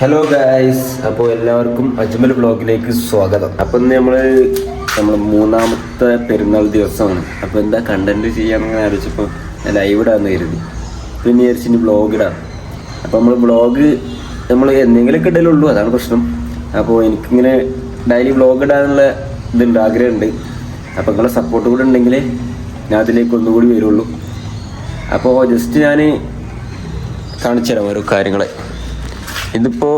Hello guys, അപ്പോൾ എല്ലാവർക്കും അജ്മൽ ബ്ലോഗിലേക്ക് സ്വാഗതം. അപ്പം ഇന്ന് നമ്മൾ മൂന്നാമത്തെ പെരുന്നാൾ ദിവസമാണ്. അപ്പോൾ എന്താ കണ്ടന്റ് ചെയ്യാമെന്ന് ആലോചിച്ചപ്പോൾ ഞാൻ ലൈവ് ഇടാന്ന് കരുതി. പിന്നെ വിചാരിച്ചിന് ബ്ലോഗ് ഇടാം. അപ്പോൾ നമ്മൾ എന്തെങ്കിലുമൊക്കെ ഇടലുള്ളൂ, അതാണ് പ്രശ്നം. അപ്പോൾ എനിക്കിങ്ങനെ ഡെയിലി ബ്ലോഗ് ഇടാനുള്ള ഇതുണ്ട്, ആഗ്രഹമുണ്ട്. അപ്പോൾ നിങ്ങളെ സപ്പോർട്ട് കൂടെ ഉണ്ടെങ്കിൽ ഞാൻ അതിലേക്ക് ഒന്നുകൂടി വരുള്ളൂ. അപ്പോൾ ജസ്റ്റ് ഞാൻ കാണിച്ചു തരാം ഓരോ കാര്യങ്ങളെ. ഇതിപ്പോൾ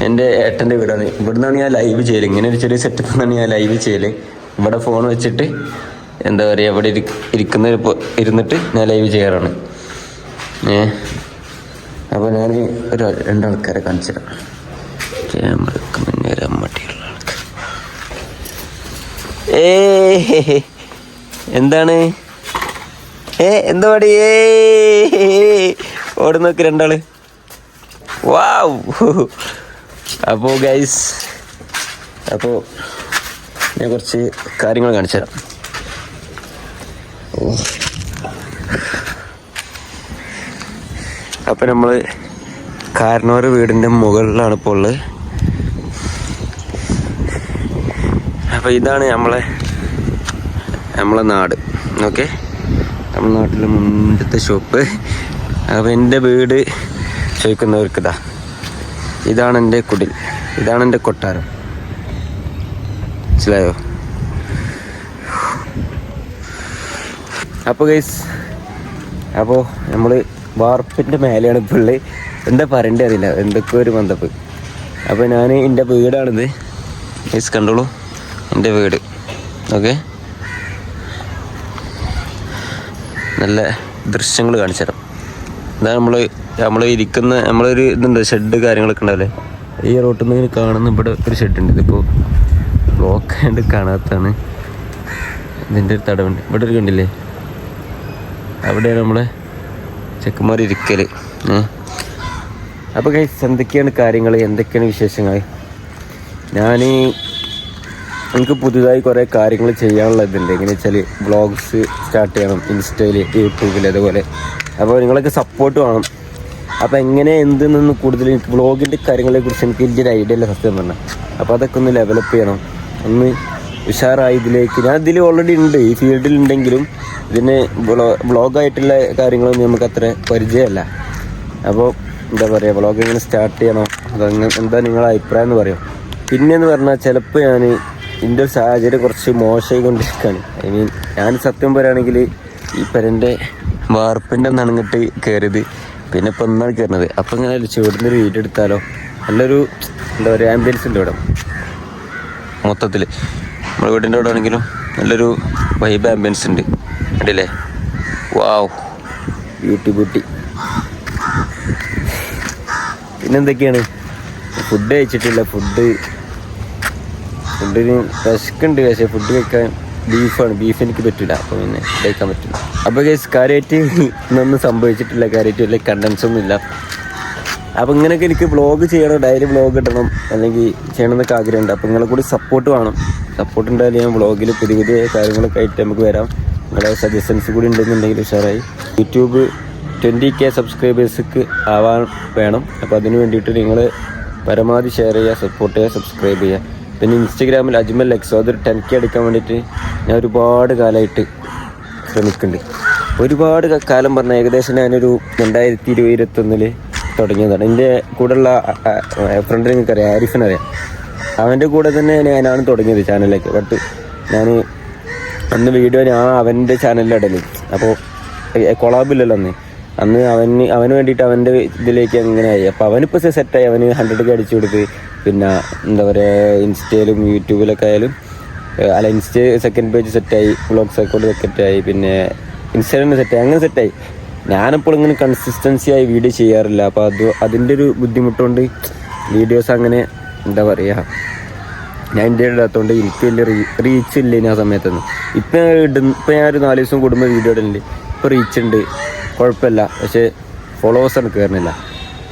എൻ്റെ ഏട്ടൻ്റെ വീടാണ്. ഇവിടുന്നാണ് ഞാൻ ലൈവ് ചെയ്യൽ. ഇങ്ങനെ ഒരു ചെറിയ സെറ്റപ്പ് നിന്നാണ് ഞാൻ ലൈവ് ചെയ്യൽ. ഇവിടെ ഫോൺ വെച്ചിട്ട് എന്താ പറയുക, ഇവിടെ ഇരുന്നിട്ട് ഞാൻ ലൈവ് ചെയ്യാറാണ്. അപ്പോൾ ഞാൻ രണ്ടാൾക്കാരെ കാണിച്ചു തരാം. ക്യാമറക്ക് മുന്നേ മടിയുള്ള ആൾക്കാർ. എന്താണ് എന്താ പാടി? ഓടി നോക്ക് രണ്ടാള്. വാവ്. അപ്പോൾ ഗൈസ്, അപ്പോൾ ഞാൻ കുറച്ച് കാര്യങ്ങൾ കാണിച്ചു തരാം. അപ്പോൾ നമ്മൾ കാരണവർ വീടിൻ്റെ മുകളിലാണ് ഇപ്പോൾ ഉള്ളത്. അപ്പോൾ ഇതാണ് നമ്മളെ നാട്. ഓക്കെ, നമ്മുടെ നാട്ടിലെ മുന്നത്തെ ഷോപ്പ്. അപ്പോൾ എൻ്റെ വീട് ചോദിക്കുന്നവർക്ക് ഇതാണ് എൻ്റെ കുടിൽ, ഇതാണ് എൻ്റെ കൊട്ടാരം. മനസ്സിലായോ? അപ്പോൾ ഗൈസ്, അപ്പോൾ നമ്മൾ വാർപ്പിൻ്റെ മേലെയാണ് ഇപ്പോൾ ഉള്ളത്. എന്താ പറയേണ്ടത് അറിയില്ല, എന്തൊക്കെ ഒരു മന്ദപ്പ്. അപ്പോൾ ഞാൻ എൻ്റെ വീടാണിത്. ഗൈസ് കണ്ടോളൂ, എൻ്റെ വീട്. ഓക്കെ, നല്ല ദൃശ്യങ്ങൾ കാണിച്ചു തരാം. ഇതാ നമ്മൾ ഇരിക്കുന്ന നമ്മളൊരു ഇതുണ്ട്, ഷെഡ് കാര്യങ്ങളൊക്കെ ഉണ്ടാവില്ലേ. ഈ റോട്ടിൽ നിന്ന് ഇങ്ങനെ കാണുന്ന ഇവിടെ ഒരു ഷെഡുണ്ട്. ഇതിപ്പോൾ ബ്ലോക്ക് ആയിട്ട് കാണാത്തതാണ്. ഇതിൻ്റെ ഒരു തടവുണ്ട്. ഇവിടെ ഒരു കണ്ടില്ലേ, അവിടെയാണ് നമ്മളെ ചെക്കന്മാർ ഇരിക്കൽ. അപ്പോൾ ഗൈസ്, എന്തൊക്കെയാണ് കാര്യങ്ങൾ, എന്തൊക്കെയാണ് വിശേഷങ്ങൾ? എനിക്ക് പുതുതായി കുറേ കാര്യങ്ങൾ ചെയ്യാനുള്ള ഇതുണ്ട്. എങ്ങനെ വെച്ചാൽ വ്ളോഗ്സ് സ്റ്റാർട്ട് ചെയ്യണം, ഇൻസ്റ്റയിൽ, യൂട്യൂബിൽ, അതുപോലെ. അപ്പോൾ നിങ്ങളൊക്കെ സപ്പോർട്ട് വേണം. അപ്പോൾ എങ്ങനെ എന്തെന്ന് കൂടുതൽ എനിക്ക് വ്ളോഗിൻ്റെ കാര്യങ്ങളെക്കുറിച്ച് എനിക്ക് വലിയൊരു ഐഡിയ ഇല്ല സത്യം പറഞ്ഞാൽ. അപ്പോൾ അതൊക്കെ ഒന്ന് ഡെവലപ്പ് ചെയ്യണം, ഒന്ന് ഉഷാറായി ഇതിലേക്ക്. ഞാൻ ഇതിൽ ഓൾറെഡി ഉണ്ട്, ഈ ഫീൽഡിലുണ്ടെങ്കിലും ഇതിന് വ്ളോഗായിട്ടുള്ള കാര്യങ്ങളൊന്നും നമുക്ക് അത്ര പരിചയമല്ല. അപ്പോൾ എന്താ പറയുക, വ്ളോഗ് എങ്ങനെ സ്റ്റാർട്ട് ചെയ്യണോ, അതങ്ങനെ എന്താ നിങ്ങളുടെ അഭിപ്രായം എന്ന് പറയുമോ? പിന്നെയെന്ന് പറഞ്ഞാൽ ചിലപ്പോൾ എൻ്റെ ഒരു സാഹചര്യം കുറച്ച് മോശമായി കൊണ്ടിരിക്കുകയാണ്. ഞാൻ സത്യം പറയുകയാണെങ്കിൽ ഈ പെരൻ്റെ വാർപ്പിൻ്റെ നനങ്ങിട്ട് കയറിയത്, പിന്നെ ഇപ്പോൾ ഒന്നാണ് കയറുന്നത്. അപ്പോൾ ഇങ്ങനെ ചുവടുന്ന ഒരു വീഡിയോ എടുത്താലോ, നല്ലൊരു എന്താ പറയുക ആംബിയൻസ് ഉണ്ട് ഇവിടെ. മൊത്തത്തിൽ നമ്മുടെ വീടിൻ്റെ അവിടെ ആണെങ്കിലും നല്ലൊരു വൈബ് ആംബിയൻസ് ഉണ്ട്. കണ്ടില്ലേ? വാവ്, ബ്യൂട്ടി. പിന്നെന്തൊക്കെയാണ്? ഫുഡ് കഴിച്ചിട്ടില്ല. ഫുഡിന് വിശക്കുണ്ട്, പക്ഷേ ഫുഡ് കഴിക്കാൻ ബീഫ് എനിക്ക് പറ്റില്ല. അപ്പോൾ പിന്നെ കഴിക്കാൻ പറ്റില്ല. അപ്പോൾ ഗൈസ്, കാര്യമായിട്ട് ഇന്നൊന്നും സംഭവിച്ചിട്ടില്ല, കാര്യമായിട്ട് വലിയ കണ്ടൻസ് ഒന്നും ഇല്ല. അപ്പോൾ ഇങ്ങനെയൊക്കെ എനിക്ക് വ്ളോഗ് ചെയ്യണം, ഡെയിലി വ്ളോഗ് ഇടണം, അല്ലെങ്കിൽ ചെയ്യണമെന്നൊക്കെ ആഗ്രഹമുണ്ട്. അപ്പോൾ നിങ്ങളെ കൂടി സപ്പോർട്ട് വേണം. സപ്പോർട്ട് ഉണ്ടായാലും ഞാൻ വ്ളോഗിൽ പുതിയ പുതിയ കാര്യങ്ങളൊക്കെ ആയിട്ട് നമുക്ക് വരാം. നിങ്ങളുടെ സജഷൻസ് കൂടി ഉണ്ടെന്നുണ്ടെങ്കിൽ ഉഷാറായി. യൂട്യൂബ് 20K സബ്സ്ക്രൈബേഴ്സിക്ക് ആവാൻ വേണം. അപ്പോൾ അതിന് വേണ്ടിയിട്ട് നിങ്ങൾ പരമാവധി ഷെയർ ചെയ്യുക, സപ്പോർട്ട് ചെയ്യുക, സബ്സ്ക്രൈബ് ചെയ്യുക. പിന്നെ ഇൻസ്റ്റഗ്രാമിൽ അജ്മൽ എക്സോ, അതൊരു 10K അടിക്കാൻ വേണ്ടിയിട്ട് ഞാൻ ഒരുപാട് കാലമായിട്ട് ശ്രമിക്കുന്നുണ്ട്. ഒരുപാട് കാലം പറഞ്ഞാൽ ഏകദേശം ഞാനൊരു 2020-2021 തുടങ്ങിയതാണ്. എൻ്റെ കൂടെയുള്ള ഫ്രണ്ടിനെ എനിക്കറിയാം, ആരിഫിനറിയാം. അവൻ്റെ കൂടെ തന്നെ ഞാനാണ് തുടങ്ങിയത് ചാനലിലേക്ക്. ബട്ട് ഞാൻ അന്ന് വീഡിയോ അവൻ്റെ ചാനലിലിടല്. അപ്പോൾ കൊളാബില്ലല്ലോ അന്ന് അവന് വേണ്ടിയിട്ട് അവൻ്റെ ഇതിലേക്ക് എങ്ങനെയായി. അപ്പോൾ അവനിപ്പോൾ സെറ്റായി, അവന് 100K അടിച്ചു കൊടുത്ത്. പിന്നെ എന്താ പറയുക, ഇൻസ്റ്റയിലും യൂട്യൂബിലൊക്കെ ആയാലും ഇൻസ്റ്റ സെക്കൻഡ് പേജ് സെറ്റായി, വ്ളോഗ്സ് അക്കൗണ്ട് സെറ്റായി, പിന്നെ ഇൻസ്റ്റാഗ്രാമിൽ സെറ്റായി, അങ്ങനെ സെറ്റായി. ഞാനിപ്പോൾ ഇങ്ങനെ കൺസിസ്റ്റൻസി ആയി വീഡിയോ ചെയ്യാറില്ല. അപ്പോൾ അതിൻ്റെ ഒരു ബുദ്ധിമുട്ടുകൊണ്ട് വീഡിയോസ് അങ്ങനെ എന്താ പറയുക, ഞാൻ എൻ്റെ ഇടാത്തതുകൊണ്ട് എനിക്ക് വലിയ റീച്ച് ഇല്ല ഇനി ആ സമയത്തൊന്നും. ഇപ്പം ഞാനൊരു 4 ദിവസം കൂടുമ്പോൾ വീഡിയോ ഇടലുണ്ട്. ഇപ്പോൾ റീച്ച് ഉണ്ട്, കുഴപ്പമില്ല. പക്ഷേ ഫോളോവേഴ്സാണ് കയറുന്നില്ല.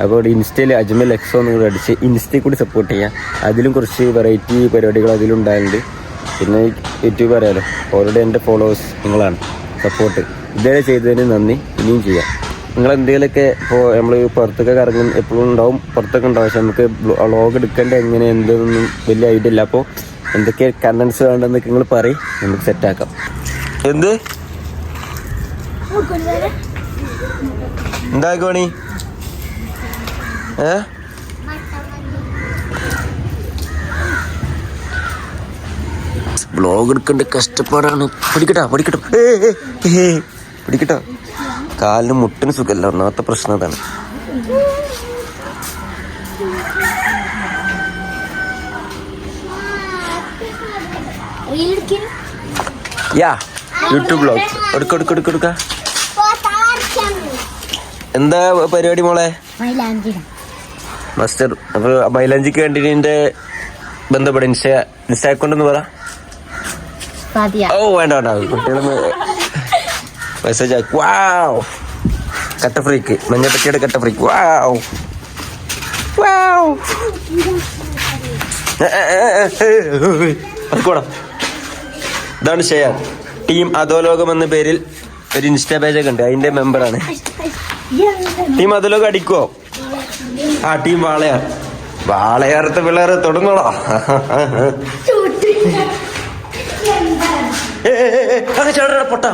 അപ്പോൾ ഇൻസ്റ്റയിൽ അജ്മൽ എക്സോ എന്ന് കൂടി അടിച്ച് ഇൻസ്റ്റയിൽ കൂടി സപ്പോർട്ട് ചെയ്യാം. അതിലും കുറച്ച് വെറൈറ്റി പരിപാടികൾ അതിലുണ്ടായിട്ടുണ്ട്. പിന്നെ യൂട്യൂബ് അറിയാലോ, ഓൾറെഡി എൻ്റെ ഫോളോവേഴ്സ് നിങ്ങളാണ്. സപ്പോർട്ട് ഇതുവരെ ചെയ്തതിന് നന്ദി. ഇനിയും ചെയ്യാം. നിങ്ങൾ എന്തെങ്കിലുമൊക്കെ ഇപ്പോൾ നമ്മൾ പുറത്തൊക്കെ കറങ്ങും എപ്പോഴും ഉണ്ടാവും, പുറത്തൊക്കെ ഉണ്ടാവും. പക്ഷെ നമുക്ക് വ്ളോഗ് എടുക്കേണ്ട എങ്ങനെ എന്തൊന്നും വലിയ ഐഡിയ ഇല്ല. അപ്പോൾ എന്തൊക്കെ കണ്ടൻസ് വേണ്ടെന്നൊക്കെ നിങ്ങൾ പറയും, നമുക്ക് സെറ്റാക്കാം. എന്ത് എന്താക്കോണി വ്ളോഗ് എടുക്കേണ്ട കഷ്ടപ്പാടാണ്. പിടിക്കട്ടോ. കാലിന് മുട്ടിന് സുഖമല്ല, ഒന്നാമത്തെ പ്രശ്നം അതാണ്. യൂട്യൂബ് വ്ളോഗ് എടുക്ക. എന്താ പരിപാടി മോളെ? മാസ്റ്റർ. അപ്പൊ മൈലാഞ്ചിക്ക് വേണ്ടി ബന്ധപ്പെട ഇൻസ്റ്റാ അക്കൗണ്ട് എന്ന് പറ. ഓ വേണ്ട കുട്ടികളൊന്ന് മെസ്സേജ് ആക്കി. വാവ്, കട്ട ഫ്രീക്ക്, മഞ്ഞപ്പറ്റിയുടെ കട്ട ഫ്രീക്ക്. വാവ് അതുകൂടാ. ഇതാണ് ഷെയർ. ടീം അധോലോകം എന്ന പേരിൽ ഒരു ഇൻസ്റ്റാ പേജൊക്കെ ഉണ്ട്, അതിന്റെ മെമ്പറാണ്. ടീം അധോലോകം അടിക്കുവോ? ആ ടീം വാളയാറത്തെ പിള്ളേർ തുടങ്ങണോ? പൊട്ടാ.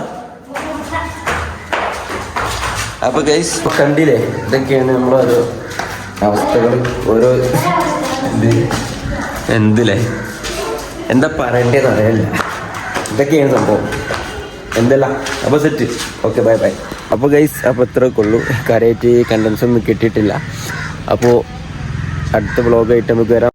അപ്പൊ ഗൈസ് കണ്ടില്ലേ, ഇതൊക്കെയാണ് നമ്മളോരോ അവസ്ഥകൾ. ഓരോ എന്തില്ലേ എന്താ പറയണ്ടേന്ന് അറിയില്ല. ഇതൊക്കെയാണ് സംഭവം. എന്തല്ല അപ്പോൾ സെറ്റ്. Okay, bye bye. അപ്പോൾ ഗൈസ്, അപ്പോൾ ഇത്രയൊക്കെ ഉള്ളൂ. കാര്യമായിട്ട് കണ്ടൻസ് ഒന്നും കിട്ടിയിട്ടില്ല. അപ്പോൾ അടുത്ത വ്ളോഗായിട്ട് നമുക്ക് വരാം.